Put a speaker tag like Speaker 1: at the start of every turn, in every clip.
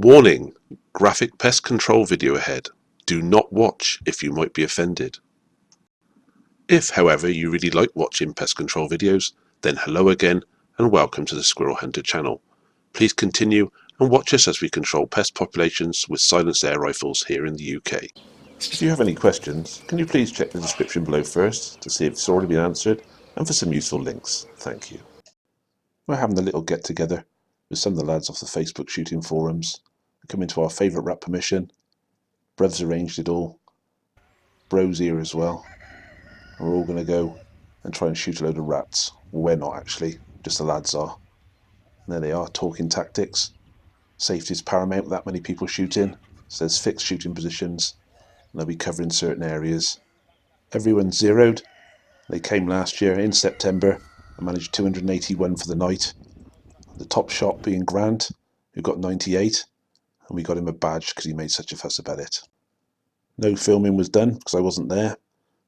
Speaker 1: Warning: graphic pest control video ahead. Do not watch if you might be offended. If, however, you really like watching pest control videos, then hello again and welcome to the Squirrel Hunter channel. Please continue and watch us as we control pest populations with silenced air rifles here in the UK. If you have any questions, can you please check the description below first to see if it's already been answered and for some useful links. Thank you. We're having a little get together with some of the lads off the Facebook shooting forums. Come into our favourite rat permission. Brev's arranged it all. Bro's here as well. And we're all going to go and try and shoot a load of rats. Well, we're not actually, just the lads are. And there they are, talking tactics. Safety is paramount with that many people shooting. So there's fixed shooting positions. And they'll be covering certain areas. Everyone's zeroed. They came last year in September and managed 281 for the night. The top shot being Grant, who got 98. And we got him a badge because he made such a fuss about it. No filming was done because I wasn't there.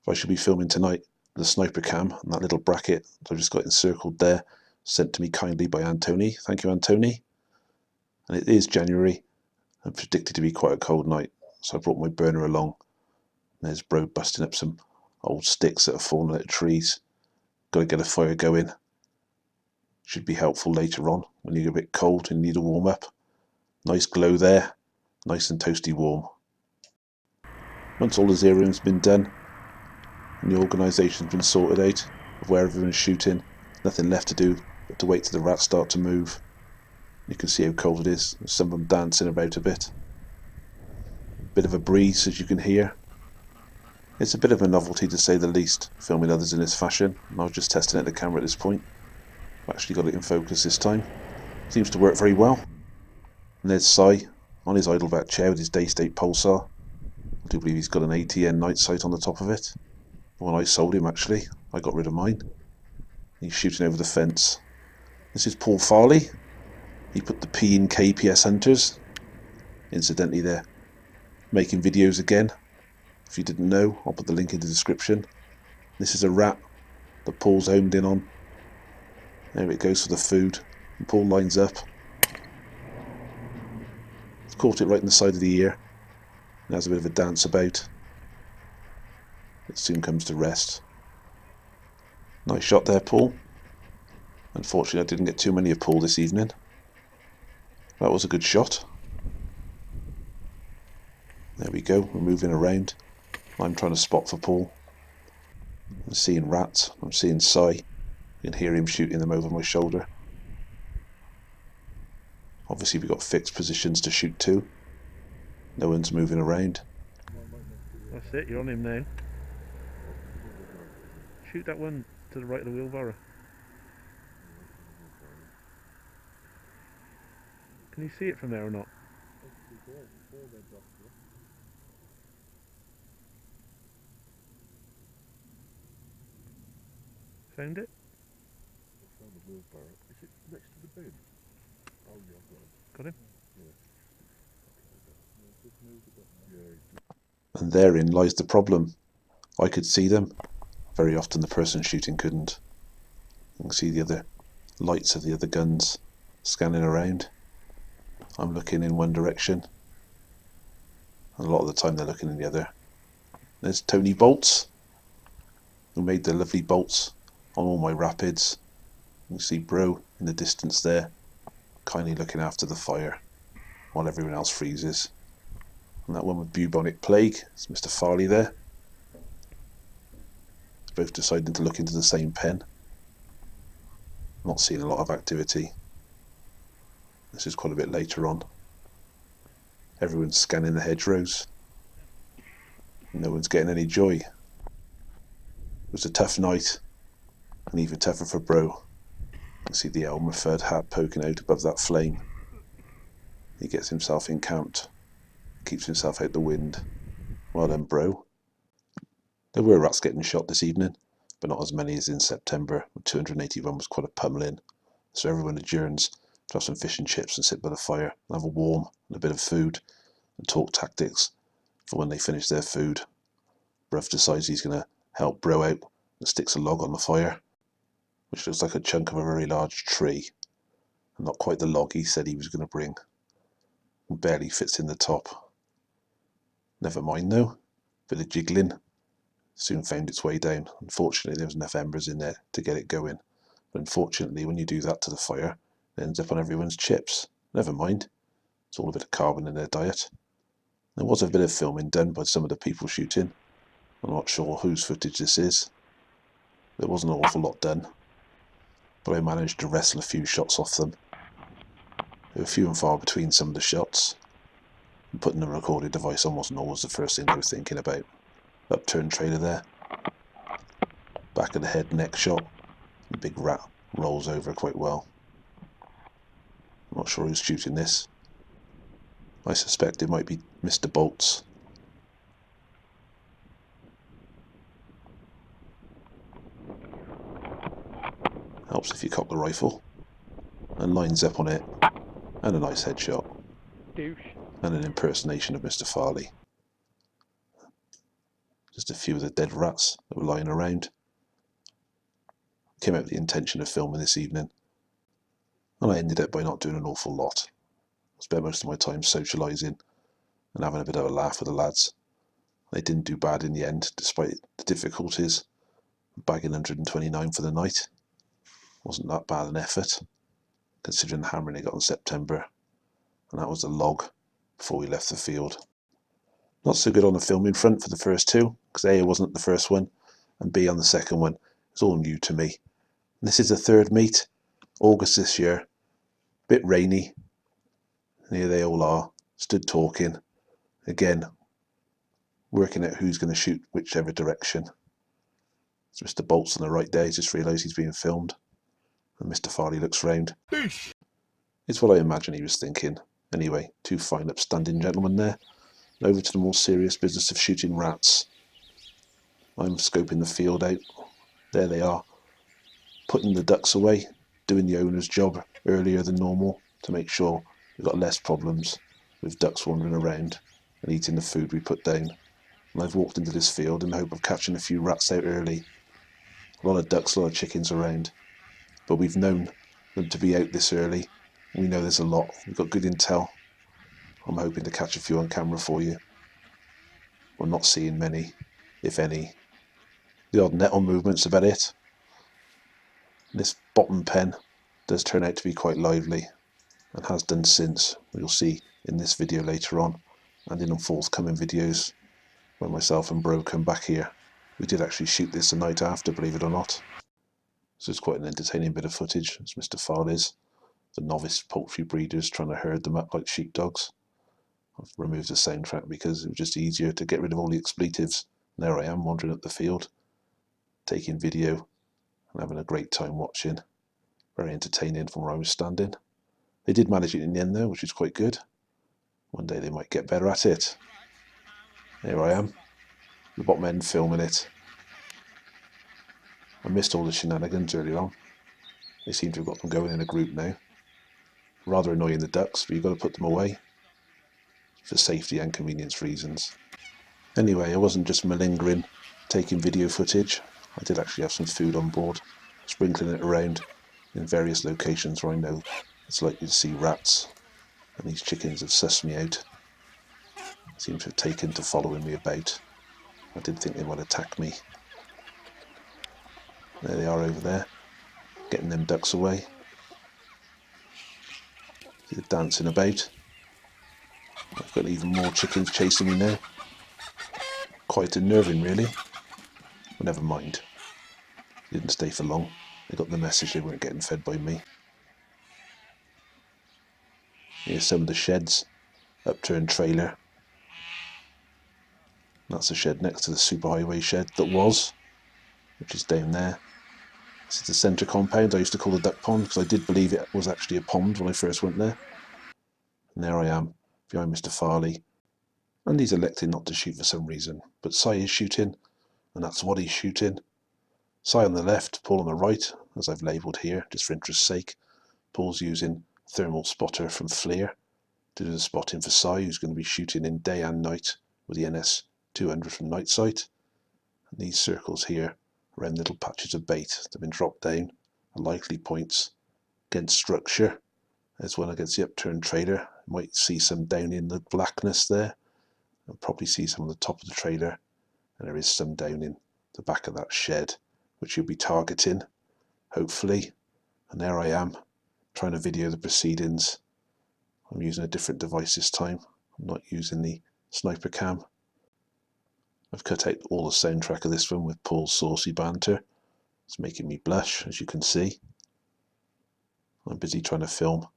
Speaker 1: I should be filming tonight with a sniper cam and that little bracket that I've just got encircled there, sent to me kindly by Antony. Thank you, Antony. And it is January and predicted to be quite a cold night, so I brought my burner along. And there's Bro busting up some old sticks that have fallen out of trees. Got to get a fire going. Should be helpful later on when you get a bit cold and need a warm up. Nice glow there, nice and toasty warm. Once all the zeroing's been done and the organisation's been sorted out of where everyone's shooting, nothing left to do but to wait till the rats start to move. You can see how cold it is. There's some of them dancing about a bit. Bit of a breeze, as you can hear. It's a bit of a novelty to say the least, filming others in this fashion, and I was just testing out the camera at this point. I've actually got it in focus this time. Seems to work very well. And there's Si on his idleback chair with his Daystate pulsar. I do believe he's got an ATN night sight on the top of it. When I sold him, actually, I got rid of mine. He's shooting over the fence. This is Paul Farley. He put the P in KPS Hunters. Incidentally, they're making videos again. If you didn't know, I'll put the link in the description. This is a rat that Paul's homed in on. There it goes for the food. And Paul lines up. He's caught it right in the side of the ear. And has a bit of a dance about. It soon comes to rest. Nice shot there, Paul. Unfortunately, I didn't get too many of Paul this evening. That was a good shot. There we go, we're moving around. I'm trying to spot for Paul. I'm seeing rats, I'm seeing Si. You can hear him shooting them over my shoulder. Obviously we've got fixed positions to shoot to. No one's moving around.
Speaker 2: That's it, you're on him now. Shoot that one to the right of the wheelbarrow. Can you see it from there or not? Found it?
Speaker 3: I found the wheelbarrow. Is it next to the bin? Oh yeah, I've got him.
Speaker 2: Got him?
Speaker 3: Yeah.
Speaker 1: And therein lies the problem. I could see them. Very often the person shooting couldn't. You can see the other lights of the other guns scanning around. I'm looking in one direction. And a lot of the time they're looking in the other. There's Tony Bolts, who made the lovely bolts on all my rapids. You can see Bro in the distance there, kindly looking after the fire while everyone else freezes. And that one with bubonic plague, it's Mr. Farley there. Both deciding to look into the same pen. Not seeing a lot of activity. This is quite a bit later on. Everyone's scanning the hedgerows. No one's getting any joy. It was a tough night, and even tougher for Bro. You can see the Elmer Fudd hat poking out above that flame. He gets himself encamped, keeps himself out the wind. Well done, Bro. There were rats getting shot this evening, but not as many as in September, when 281 was quite a pummeling. So everyone adjourns to have some fish and chips and sit by the fire and have a warm and a bit of food and talk tactics for when they finish their food. Bruv decides he's going to help Bro out and sticks a log on the fire, which looks like a chunk of a very large tree, and not quite the log he said he was going to bring. and barely fits in the top. Never mind though, bit of jiggling, soon found its way down. Unfortunately there was enough embers in there to get it going, but unfortunately when you do that to the fire, it ends up on everyone's chips. Never mind, it's all a bit of carbon in their diet. There was a bit of filming done by some of the people shooting. I'm not sure whose footage this is. There wasn't an awful lot done, but I managed to wrestle a few shots off them. They were few and far between some of the shots, and putting the recording device on wasn't always the first thing I was thinking about. Upturned trailer there, back of the head neck shot, the big rat rolls over quite well. I'm not sure who's shooting this. I suspect it might be Mr. Bolts. Helps if you cock the rifle, and lines up on it, and a nice headshot,
Speaker 2: Douche.
Speaker 1: and an impersonation of Mr. Farley. Just a few of the dead rats that were lying around. Came out with the intention of filming this evening, and I ended up by not doing an awful lot. I spent most of my time socialising and having a bit of a laugh with the lads. They didn't do bad in the end, despite the difficulties. Bagging 129 for the night wasn't that bad an effort, considering the hammering they got in September, and that was the log before we left the field. Not so good on the filming front for the first two, because A, it wasn't the first one, and B, on the second one, it's all new to me. And this is the third meet, August this year, bit rainy, and here they all are, stood talking, again, working out who's going to shoot whichever direction. So Mr. Bolt's on the right there, he's just realised he's being filmed, and Mr. Farley looks round. It's what I imagine he was thinking. Anyway, two fine upstanding gentlemen there. Over to the more serious business of shooting rats. I'm scoping the field out. There they are, putting the ducks away, doing the owner's job earlier than normal to make sure we've got less problems with ducks wandering around and eating the food we put down. And I've walked into this field in the hope of catching a few rats out early. A lot of ducks, a lot of chickens around, but we've known them to be out this early. We know there's a lot. We've got good intel. I'm hoping to catch a few on camera for you. We're not seeing many, if any. The odd net on movement's about it. This bottom pen does turn out to be quite lively, and has done since. You'll see in this video later on, and in forthcoming videos when myself and Bro come back here. We did actually shoot this the night after, believe it or not. So it's quite an entertaining bit of footage, as Mr. Farley's, the novice poultry breeders trying to herd them up like sheepdogs. I've removed the soundtrack because it was just easier to get rid of all the expletives. And there I am wandering up the field, taking video and having a great time watching. Very entertaining from where I was standing. They did manage it in the end though, which is quite good. One day they might get better at it. Here I am, the bottom end filming it. I missed all the shenanigans earlier on. They seem to have got them going in a group now. Rather annoying the ducks, but you've got to put them away for safety and convenience reasons. Anyway, I wasn't just malingering, taking video footage. I did actually have some food on board, sprinkling it around in various locations where I know it's likely to see rats, and these chickens have sussed me out. Seem to have taken to following me about. I did think they might attack me. There they are over there, getting them ducks away. They're dancing about. I've got even more chickens chasing me now. Quite unnerving really. But never mind. They didn't stay for long. They got the message they weren't getting fed by me. Here's some of the sheds. Upturned trailer. That's the shed next to the superhighway shed that was, which is down there. This is the centre compound I used to call the duck pond, because I did believe it was actually a pond when I first went there. And there I am, behind Mr. Farley. And he's elected not to shoot for some reason. But Si is shooting, and that's what he's shooting. Si on the left, Paul on the right, as I've labelled here, just for interest's sake. Paul's using thermal spotter from Fleer to do the spotting for Si, who's going to be shooting in day and night with the NS 200 from Night Sight. And these circles here around little patches of bait that have been dropped down are likely points against structure, as well against the upturned trailer. Might see some down in the blackness there, and probably see some on the top of the trailer, and there is some down in the back of that shed, which you'll be targeting, hopefully. And there I am, trying to video the proceedings. I'm using a different device this time. I'm not using the sniper cam. I've cut out all the soundtrack of this one with Paul's saucy banter. It's making me blush, as you can see. I'm busy trying to film,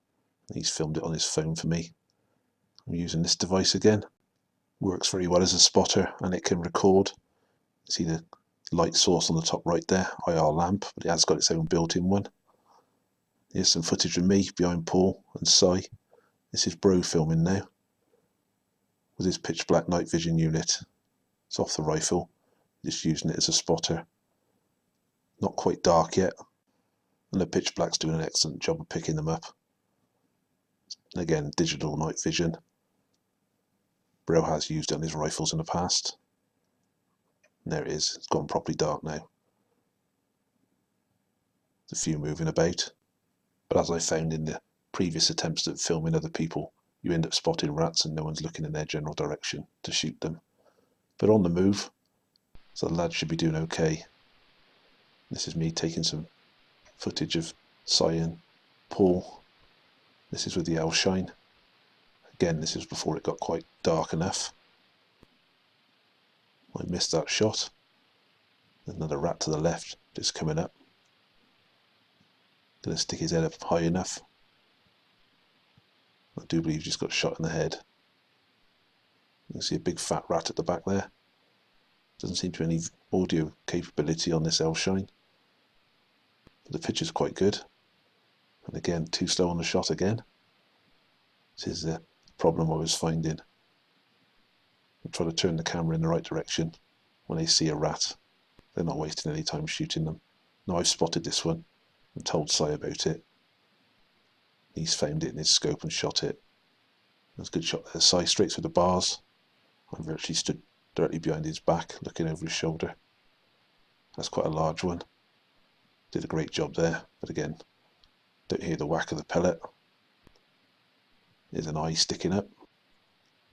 Speaker 1: and he's filmed it on his phone for me. I'm using this device again. Works very well as a spotter, and it can record. See the light source on the top right there, IR lamp, but it has got its own built-in one. Here's some footage of me behind Paul and Cy. This is Bro filming now with his pitch black night vision unit. It's off the rifle, just using it as a spotter. Not quite dark yet, and the pitch black's doing an excellent job of picking them up. And again, digital night vision. Bro has used it on his rifles in the past. And there it is, it's gone properly dark now. There's a few moving about, but as I found in the previous attempts at filming other people, you end up spotting rats and no one's looking in their general direction to shoot them. But on the move, so the lads should be doing okay. This is me taking some footage of Cy and Paul. This is with the L-shine. Again, this is before it got quite dark enough. I missed that shot. There's another rat to the left, just coming up. Gonna stick his head up high enough. I do believe he just got shot in the head. You can see a big fat rat at the back there. Doesn't seem to be any audio capability on this L-shine. But the picture's quite good. And again, too slow on the shot again. This is the problem I was finding. I try to turn the camera in the right direction when they see a rat. They're not wasting any time shooting them. Now I've spotted this one and told Cy about it. He's found it in his scope and shot it. That's a good shot there. Cy straight through the bars. I virtually stood directly behind his back, looking over his shoulder. That's quite a large one. Did a great job there, but again, don't hear the whack of the pellet. There's an eye sticking up.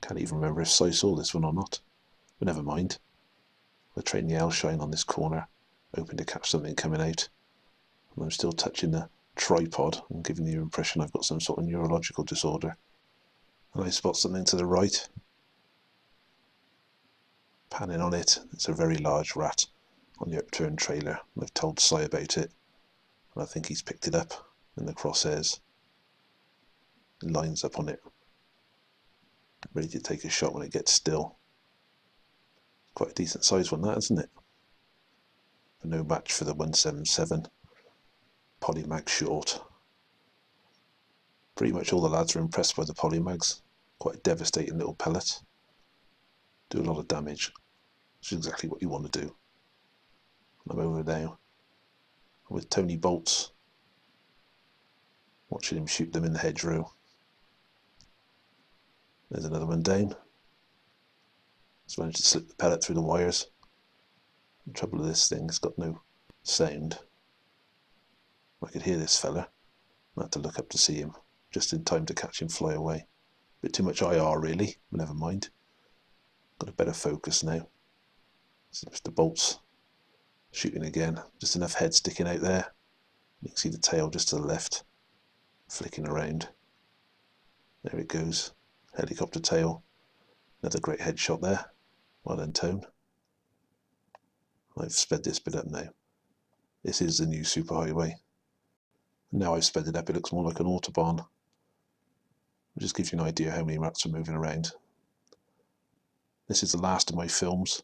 Speaker 1: Can't even remember if Cy saw this one or not, but never mind. We'll train the L-shine on this corner, hoping to catch something coming out. And I'm still touching the tripod and giving the impression I've got some sort of neurological disorder. And I spot something to the right. Panning on it, it's a very large rat on the upturned trailer, and I've told Cy about it, and I think he's picked it up in the crosshairs. It lines up on it, ready to take a shot when it gets still. Quite a decent size one that, isn't it? But no match for the 177 Polymag short. Pretty much all the lads are impressed by the Polymags. Quite a devastating little pellet. Do a lot of damage, which is exactly what you want to do. I'm over now with Tony Bolts, watching him shoot them in the hedgerow. There's another one down. Just managed to slip the pellet through the wires. The trouble with this thing, it's got no sound. I could hear this fella. I had to look up to see him, just in time to catch him fly away. Bit too much IR really, but never mind. Got a better focus now. This is Mr. Bolts shooting again. Just enough head sticking out there. You can see the tail just to the left, flicking around. There it goes. Helicopter tail. Another great headshot there. Well done, Tone. I've sped this bit up now. This is the new superhighway. Now I've sped it up, it looks more like an autobahn. It just gives you an idea how many rats are moving around. This is the last of my films.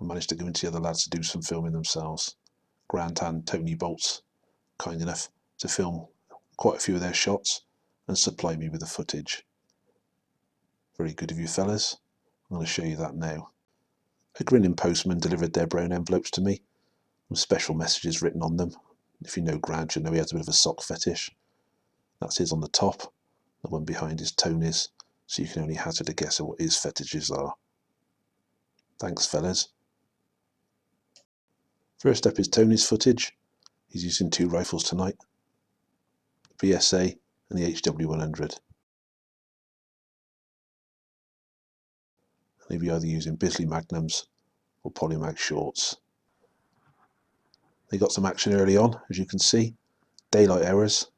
Speaker 1: I managed to convince the other lads to do some filming themselves. Grant and Tony Bolts, kind enough to film quite a few of their shots and supply me with the footage. Very good of you fellas. I'm going to show you that now. A grinning postman delivered their brown envelopes to me, with special messages written on them. If you know Grant, you know he has a bit of a sock fetish. That's his on the top. The one behind is Tony's, so you can only hazard a guess at what his fetishes are. Thanks fellas. First up is Tony's footage. He's using two rifles tonight, the PSA and the HW100. They'll be either using Bisley Magnums or Polymag shorts. They got some action early on, as you can see. Daylight errors.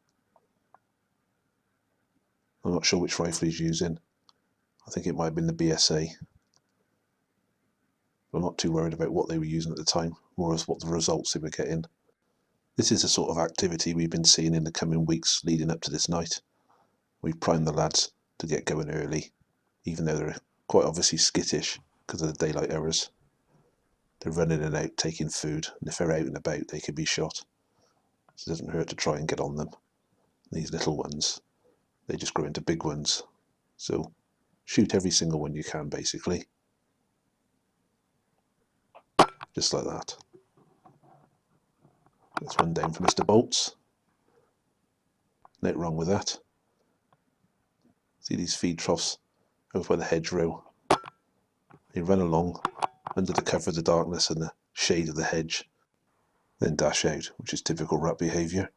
Speaker 1: I'm not sure which rifle he's using. I think it might have been the BSA. I'm not too worried about what they were using at the time, more as what the results they were getting. This is the sort of activity we've been seeing in the coming weeks leading up to this night. We've primed the lads to get going early, even though they're quite obviously skittish because of the daylight errors. They're running in and out taking food, and if they're out and about they could be shot. So it doesn't hurt to try and get on them. These little ones, they just grow into big ones. So shoot every single one you can, basically. Just like that. That's one down for Mr. Bolts. Nothing wrong with that. See these feed troughs over by the hedgerow? They run along under the cover of the darkness and the shade of the hedge, then dash out, which is typical rat behaviour.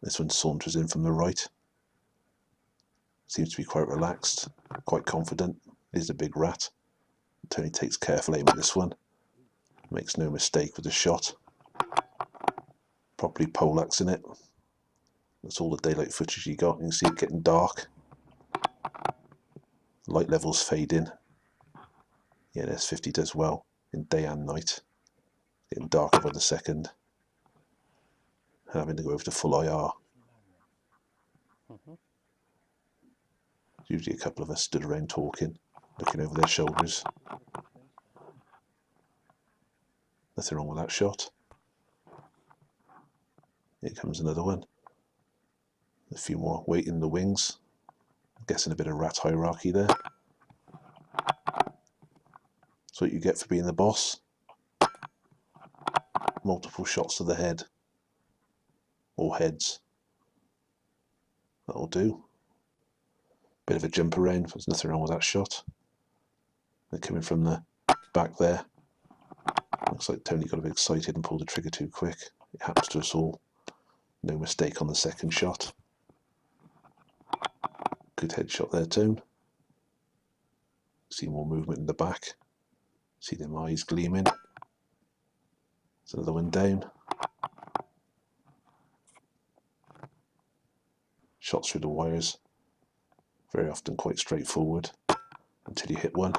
Speaker 1: This one saunters in from the right. Seems to be quite relaxed, quite confident. Is a big rat. Tony takes careful aim at this one. Makes no mistake with the shot. Properly poleaxing it. That's all the daylight footage you got. You can see it getting dark. Light levels fading. Yeah, the S50 does well in day and night. Getting darker by the second. Having to go over to full IR. Usually a couple of us stood around talking, looking over their shoulders. Nothing wrong with that shot. Here comes another one. A few more waiting in the wings. I'm guessing a bit of rat hierarchy there. That's what you get for being the boss. Multiple shots to the head. Or heads. That'll do. Bit of a jump around. There's nothing wrong with that shot. They're coming from the back there. Looks like Tony got a bit excited and pulled the trigger too quick. It happens to us all. No mistake on the second shot. Good headshot there, Tone. See more movement in the back. See them eyes gleaming. There's another one down. Shots through the wires. Very often quite straightforward until you hit one.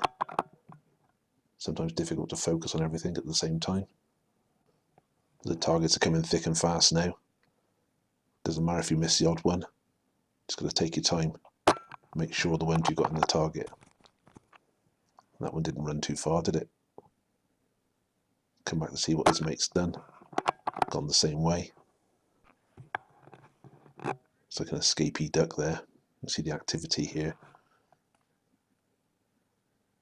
Speaker 1: Sometimes difficult to focus on everything at the same time. The targets are coming thick and fast now. Doesn't matter if you miss the odd one. Just got to take your time. Make sure the ones you got in the target. That one didn't run too far, did it? Come back to see what his mate's done. Gone the same way. It's like an escapee duck there. You see the activity here.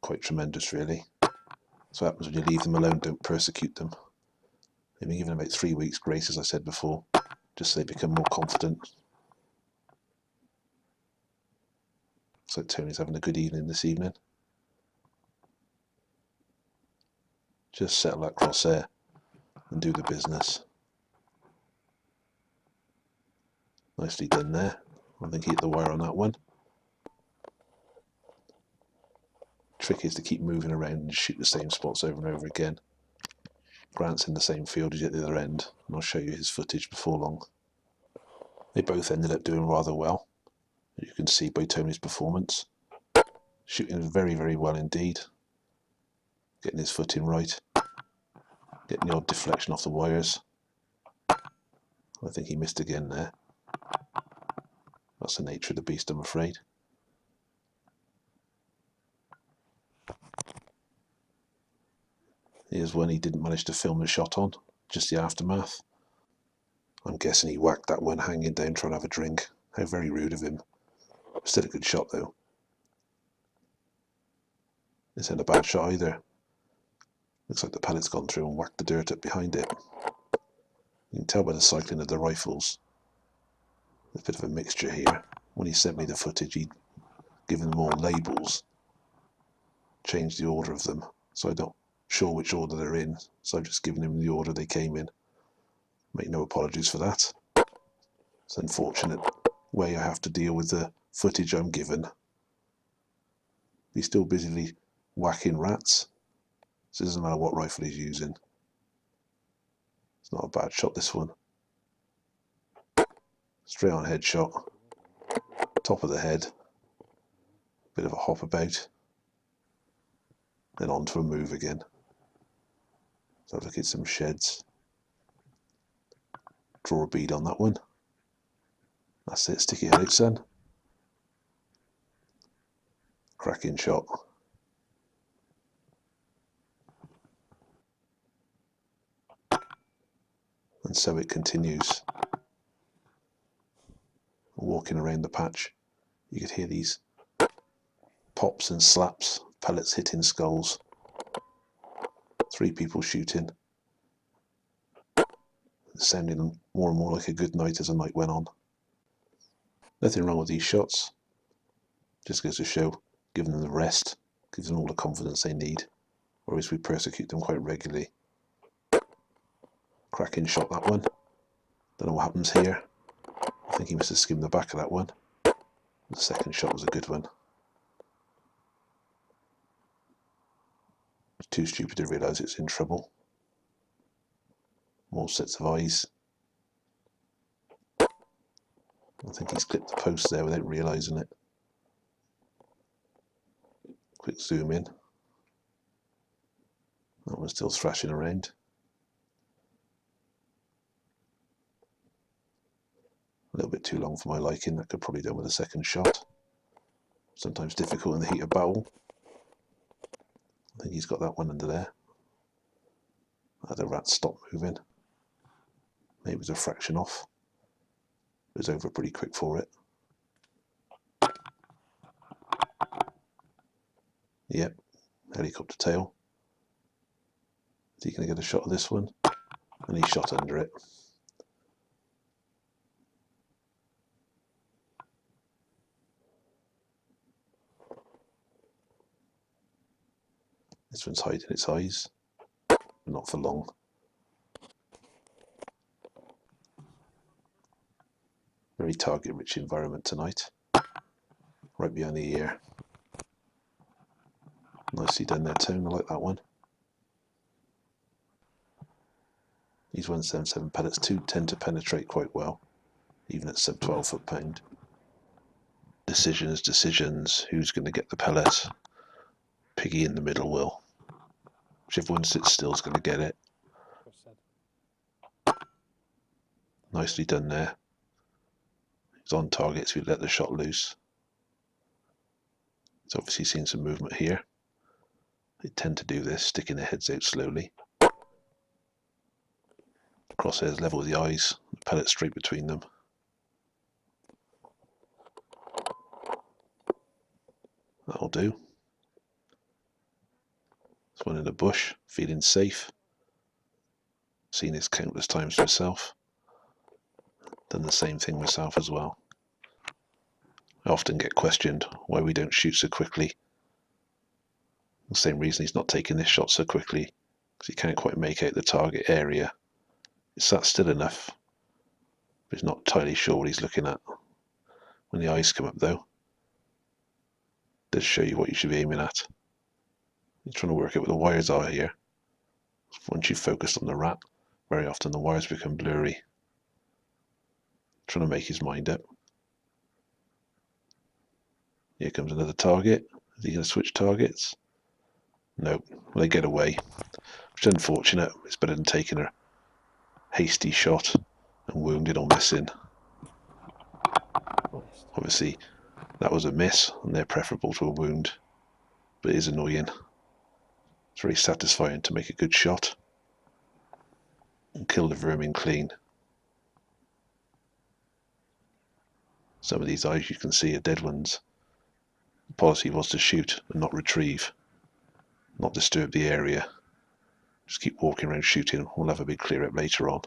Speaker 1: Quite tremendous, really. That's what happens when you leave them alone, don't persecute them. They've been given about 3 weeks grace, as I said before, just so they become more confident. Looks like Tony's having a good evening this evening. Just settle that crosshair and do the business. Nicely done there. I think he hit the wire on that one. Trick is to keep moving around and shoot the same spots over and over again. Grant's in the same field as at the other end, and I'll show you his footage before long. They both ended up doing rather well, as you can see by Tony's performance. Shooting very, very well indeed. Getting his footing right. Getting the odd deflection off the wires. I think he missed again there. That's the nature of the beast, I'm afraid. Here's one he didn't manage to film the shot on, just the aftermath. I'm guessing he whacked that one hanging down trying to have a drink. How very rude of him. Still a good shot though. This ain't a bad shot either. Looks like the pellet's gone through and whacked the dirt up behind it. You can tell by the cycling of the rifles. There's a bit of a mixture here. When he sent me the footage, he'd given them all labels. Changed the order of them, so I'm not sure which order they're in. So I've just given him the order they came in. Make no apologies for that. It's an unfortunate way I have to deal with the footage I'm given. He's still busily whacking rats. So it doesn't matter what rifle he's using. It's not a bad shot, this one. Straight on headshot. Top of the head. Bit of a hop about. Then on to a move again. So look at some sheds. Draw a bead on that one. That's it, stick your head out, son. Cracking shot. And so it continues. Walking around the patch, you could hear these pops and slaps, pellets hitting skulls. 3 people shooting. Sounding more and more like a good night as the night went on. Nothing wrong with these shots. Just goes to show, giving them the rest, gives them all the confidence they need, whereas we persecute them quite regularly. Cracking shot, that one. Don't know what happens here. I think he must have skimmed the back of that one. The second shot was a good one. He's too stupid to realise it's in trouble. More sets of eyes. I think he's clipped the post there without realising it. Quick zoom in. That one's still thrashing around. A little bit too long for my liking. That could probably do with a second shot. Sometimes difficult in the heat of battle. I think he's got that one under there. The rat stopped moving. Maybe it was a fraction off. It was over pretty quick for it. Yep, helicopter tail. Is he going to get a shot of this one? And he shot under it. This one's hiding its eyes, but not for long. Very target-rich environment tonight. Right behind the ear. Nicely done there, Tone. I like that one. These 177 pellets too tend to penetrate quite well, even at sub 12 foot-pound. Decisions. Who's going to get the pellet? Piggy in the middle will. Whichever one sits still is going to get it. Nicely done there. He's on target, so we let the shot loose. He's obviously seen some movement here. They tend to do this, sticking their heads out slowly. Crosshairs level with the eyes, the pellet straight between them. That'll do. This one in the bush, feeling safe. Seen this countless times myself. Done the same thing myself as well. I often get questioned why we don't shoot so quickly. The same reason he's not taking this shot so quickly, because he can't quite make out the target area. It's sat still enough, but he's not entirely sure what he's looking at. When the eyes come up though, it does show you what you should be aiming at. You're trying to work out what the wires are here. Once you've focused on the rat, very often the wires become blurry. Trying to make his mind up. Here comes another target. Is he going to switch targets? No, well, they get away. Which is unfortunate. It's better than taking a hasty shot and wounded or missing. Obviously, that was a miss, and they're preferable to a wound. But it is annoying. It's very satisfying to make a good shot and kill the vermin clean. Some of these eyes you can see are dead ones. The policy was to shoot and not retrieve, not disturb the area. Just keep walking around shooting. We'll have a big clear up later on.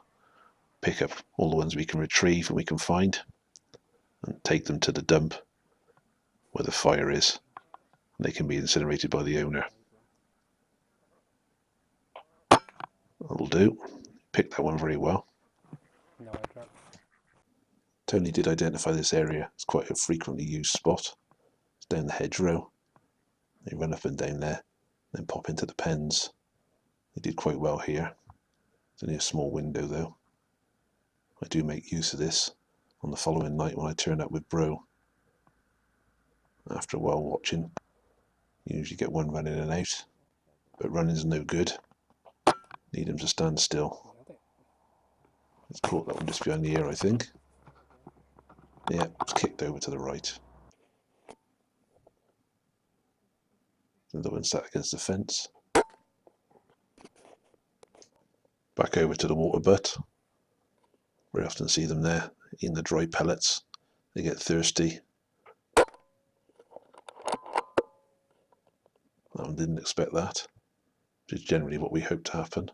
Speaker 1: Pick up all the ones we can retrieve and we can find and take them to the dump where the fire is. And they can be incinerated by the owner. That'll do. Picked that one very well.
Speaker 4: No, I don't.
Speaker 1: Tony did identify this area as quite a frequently used spot. It's down the hedgerow. They run up and down there. then pop into the pens. They did quite well here. It's only a small window though. I do make use of this on the following night when I turn up with Bro. After a while watching, you usually get one running in and out, but running's no good. Need him to stand still.
Speaker 4: Nailed it.
Speaker 1: It's caught that one just behind the ear, I think. Yeah, it's kicked over to the right. Another one sat against the fence. Back over to the water butt. We often see them there, eating the dry pellets. They get thirsty. That one didn't expect that, which is generally what we hope to happen.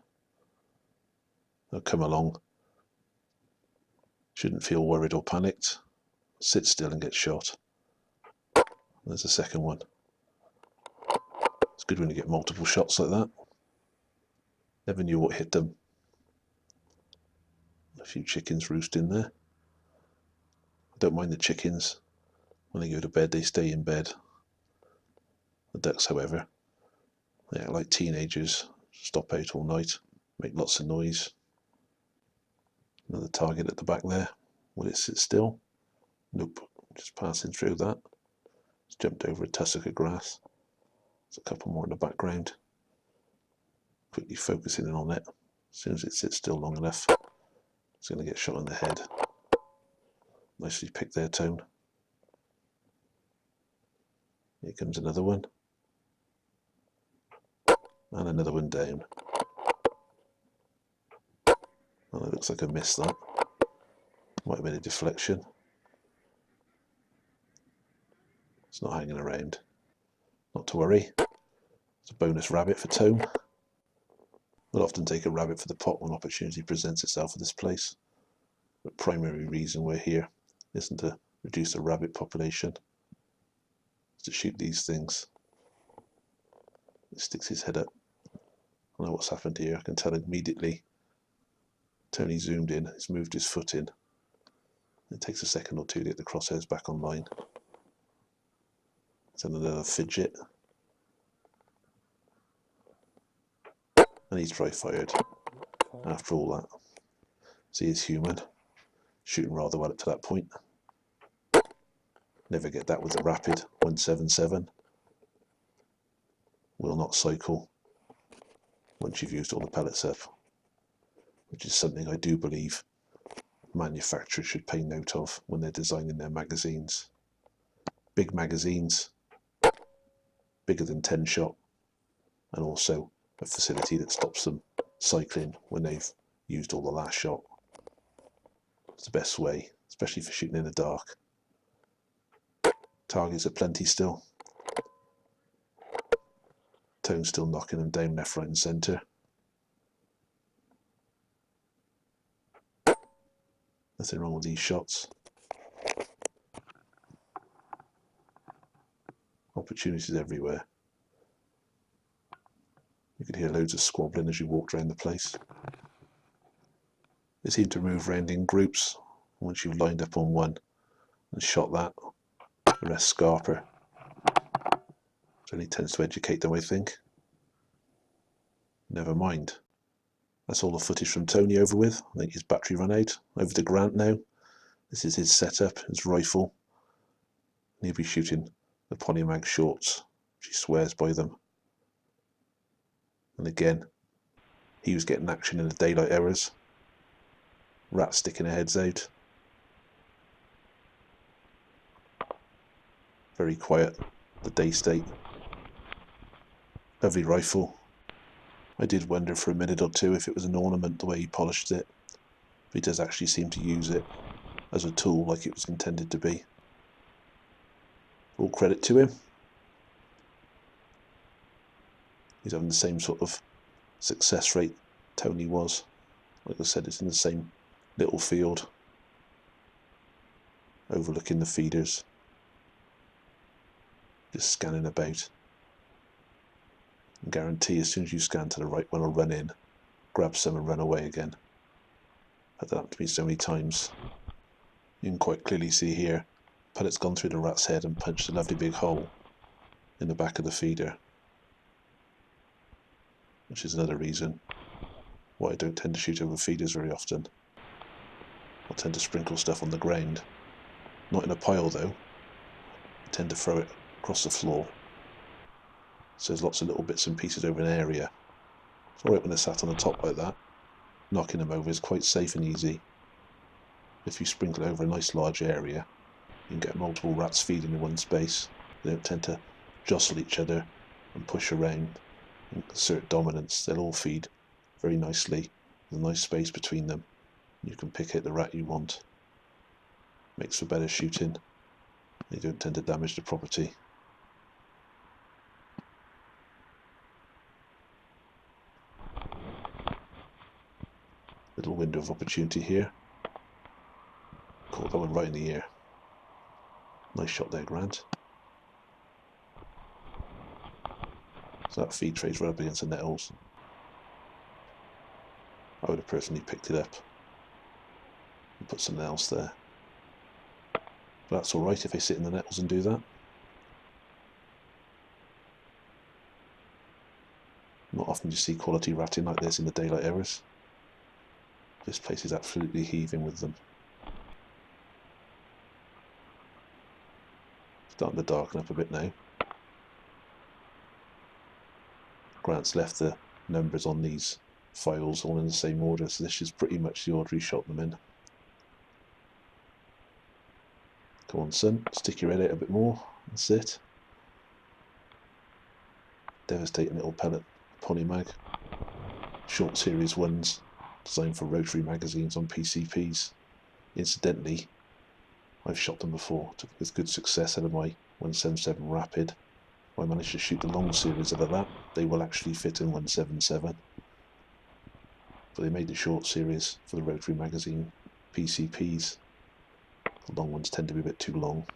Speaker 1: They'll come along. Shouldn't feel worried or panicked. Sit still and get shot. There's the second one. It's good when you get multiple shots like that. Never knew what hit them. A few chickens roost in there. I don't mind the chickens. When they go to bed, they stay in bed. The ducks, however, they act like teenagers. Stop out all night, make lots of noise. Another target at the back there. Will it sit still? Nope, just passing through that. It's jumped over a tussock of grass. There's a couple more in the background. Quickly focusing in on it. As soon as it sits still long enough, it's going to get shot in the head. Nicely picked there, Tone. Here comes another one. And another one down. Oh, it looks like I missed that. Might have been a deflection. It's not hanging around. Not to worry. It's a bonus rabbit for Tone. We'll often take a rabbit for the pot when opportunity presents itself at this place. The primary reason we're here isn't to reduce the rabbit population. It's to shoot these things. It sticks his head up. I know what's happened here. I can tell immediately. Tony zoomed in. He's moved his foot in. It takes a second or two to get the crosshairs back online. It's another fidget. And he's dry fired. After all that. See, he's human. Shooting rather well up to that point. Never get that with the rapid 177. Will not cycle once you've used all the pellets up, which is something I do believe manufacturers should pay note of when they're designing their magazines. Big magazines, bigger than 10 shot, and also a facility that stops them cycling when they've used all the last shot. It's the best way, especially for shooting in the dark. Targets are plenty still. Tone's still knocking them down left, right and centre. Nothing wrong with these shots. Opportunities everywhere. You could hear loads of squabbling as you walked around the place. They seem to move around in groups. Once you've lined up on one and shot that, the rest scarper. It only tends to educate them, I think. Never mind. That's all the footage from Tony over with. I think his battery ran out. Over to Grant now. This is his setup, his rifle. And he'll be shooting the Polymag shorts. She swears by them. And again, he was getting action in the daylight hours. Rats sticking their heads out. Very quiet, the day state. Lovely rifle. I did wonder for a minute or two if it was an ornament the way he polished it. But he does actually seem to use it as a tool like it was intended to be. All credit to him. He's having the same sort of success rate Tony was. Like I said, it's in the same little field overlooking the feeders. Just scanning about. I guarantee as soon as you scan to the right one will run in, grab some and run away again. Had that happen to me so many times. You can quite clearly see here, pellet's gone through the rat's head and punched a lovely big hole in the back of the feeder. which is another reason why I don't tend to shoot over feeders very often. I'll tend to sprinkle stuff on the ground, not in a pile though. I tend to throw it across the floor, so there's lots of little bits and pieces over an area. It's alright when they're sat on the top like that. Knocking them over is quite safe and easy. If you sprinkle over a nice large area, you can get multiple rats feeding in one space. They don't tend to jostle each other and push around and assert dominance. They'll all feed very nicely with a nice space between them. You can pick out the rat you want. Makes for better shooting. They don't tend to damage the property. Little window of opportunity here. Caught that one right in the ear. Nice shot there, Grant. So that feed tray's right up against the nettles. I would have personally picked it up and put something else there. But that's alright if they sit in the nettles and do that. Not often do you see quality ratting like this in the daylight hours. This place is absolutely heaving with them. Starting to darken up a bit now. Grant's left the numbers on these files all in the same order, so this is pretty much the order he shot them in. Come on, son, stick your head out a bit more. That's it. Devastating little pellet polymag. Short series ones, designed for rotary magazines on PCPs. Incidentally, I've shot them before with good success out of my 177 Rapid. If I manage to shoot the long series out of that, they will actually fit in 177. But they made the short series for the rotary magazine PCPs. The long ones tend to be a bit too long.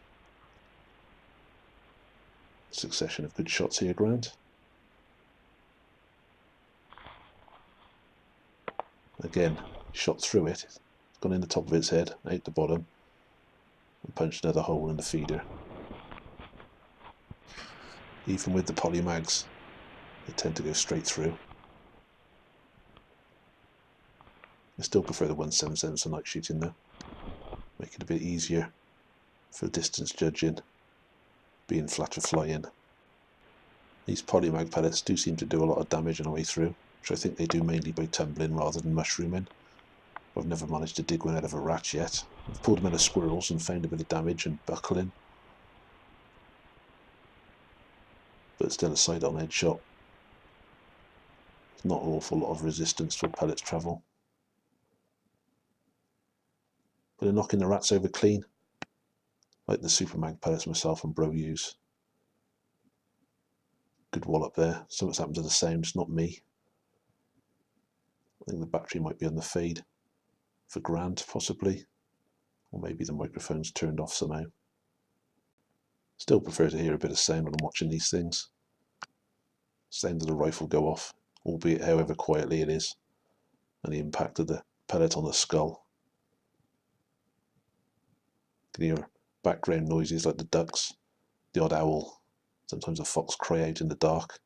Speaker 1: Succession of good shots here, Grant. Again, shot through it, it's gone in the top of its head, out the bottom, and punched another hole in the feeder. Even with the polymags, they tend to go straight through. I still prefer the 177s for night shooting though. Make it a bit easier for distance judging, being flatter flying. These polymag pellets do seem to do a lot of damage on the way through, which I think they do mainly by tumbling rather than mushrooming. I've never managed to dig one out of a rat yet. I've pulled them out of squirrels and found a bit of damage and buckling. But still a side-on head shot. There's not an awful lot of resistance to a pellet's travel. But they're knocking the rats over clean, like the Supermag pellets myself and Bro use. Good wallop there. Something's happened to the sound, it's not me. I think the battery might be on the fade for Grant, possibly. Or maybe the microphone's turned off somehow. Still prefer to hear a bit of sound when I'm watching these things. Sound of the rifle go off, albeit however quietly it is, and the impact of the pellet on the skull. You can hear background noises like the ducks, the odd owl, sometimes a fox cry out in the dark.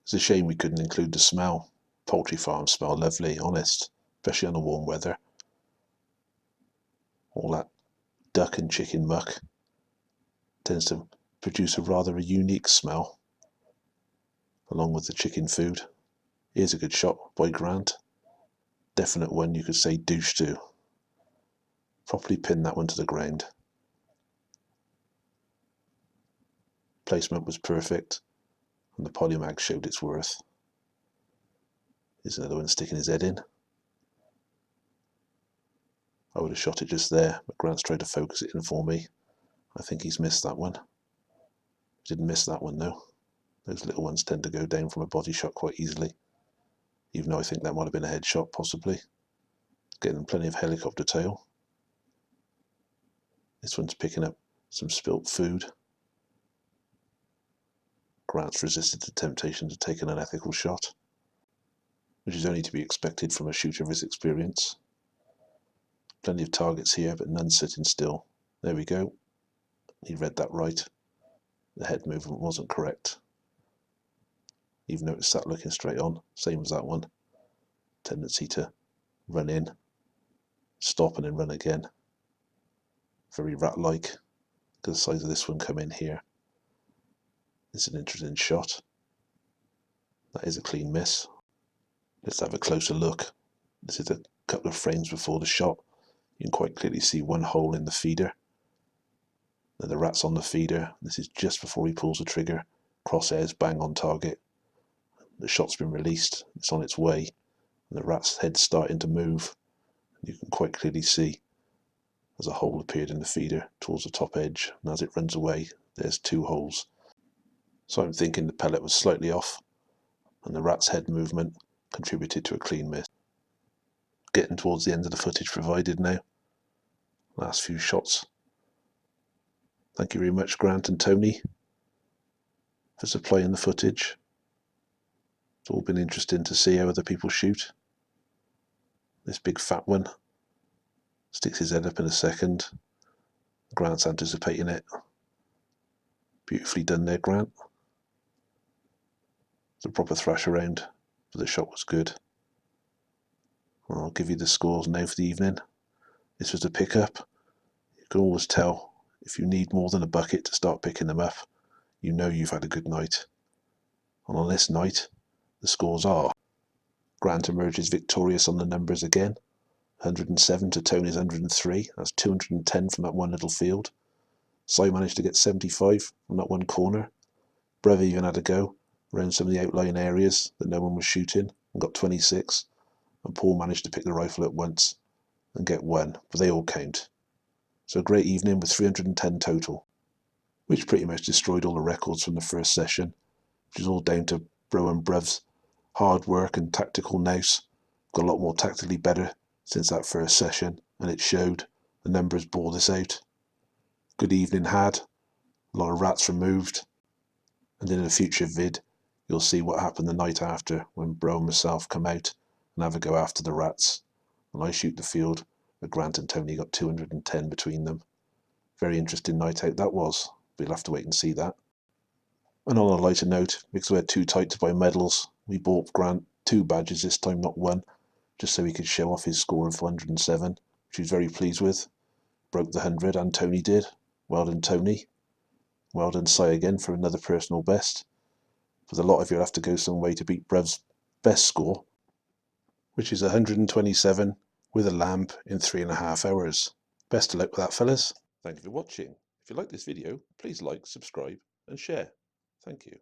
Speaker 1: It's a shame we couldn't include the smell. Poultry farms smell lovely, honest, especially on the warm weather. All that duck and chicken muck tends to produce a rather unique smell, along with the chicken food. Here's a good shot by Grant. Definite one you could say douche to. Properly pin that one to the ground. Placement was perfect, and the polymag showed its worth. Here's another one sticking his head in. I would have shot it just there, but Grant's tried to focus it in for me. I think he's missed that one. Didn't miss that one though. Those little ones tend to go down from a body shot quite easily. Even though I think that might have been a headshot, possibly. Getting plenty of helicopter tail. This one's picking up some spilt food. Grant's resisted the temptation to take an unethical shot, which is only to be expected from a shooter of his experience. Plenty of targets here, but none sitting still. There we go. He read that right. The head movement wasn't correct. even though it's sat looking straight on, same as that one. Tendency to run in, stop and then run again. Very rat-like. Look at the size of this one come in here. It's an interesting shot. That is a clean miss. Let's have a closer look. This is a couple of frames before the shot. You can quite clearly see one hole in the feeder. Now the rat's on the feeder. This is just before he pulls the trigger. Crosshairs bang on target. The shot's been released. It's on its way. And the rat's head's starting to move. You can quite clearly see there's a hole appeared in the feeder towards the top edge. And as it runs away, there's two holes. So I'm thinking the pellet was slightly off, and the rat's head movement contributed to a clean miss. Getting towards the end of the footage provided now. Last few shots. Thank you very much, Grant and Tony, for supplying the footage. It's all been interesting to see how other people shoot. This big fat one sticks his head up in a second. Grant's anticipating it. Beautifully done there, Grant. It's a proper thrash around, but the shot was good. I'll give you the scores now for the evening. This was a pickup. You can always tell if you need more than a bucket to start picking them up. You know you've had a good night. And on this night, the scores are: Grant emerges victorious on the numbers again. 107 to Tony's 103. That's 210 from that one little field. Si managed to get 75 from that one corner. Brev even had a go around some of the outlying areas that no one was shooting and got 26. And Paul managed to pick the rifle at once and get 1, but they all count. So a great evening with 310 total, which pretty much destroyed all the records from the first session, which is all down to Bro and Brev's hard work and tactical nous. Got a lot more tactically better since that first session, and it showed. The numbers bore this out. Good evening had, a lot of rats removed, and in a future vid you'll see what happened the night after when Bro and myself come out and have a go after the rats, and I shoot the field, but Grant and Tony got 210 between them. Very interesting night out that was, but you'll have to wait and see that. And on a lighter note, because we're too tight to buy medals, we bought Grant 2 badges this time, not 1, just so he could show off his score of 107, which he was very pleased with. Broke the 100, and Tony did. Well done, Tony. Well done, Si, again for another personal best. But a lot of you will have to go some way to beat Brev's best score, which is 127 with a lamp in 3.5 hours. Best of luck with that, fellas. Thank you for watching. If you like this video, please like, subscribe and share. Thank you.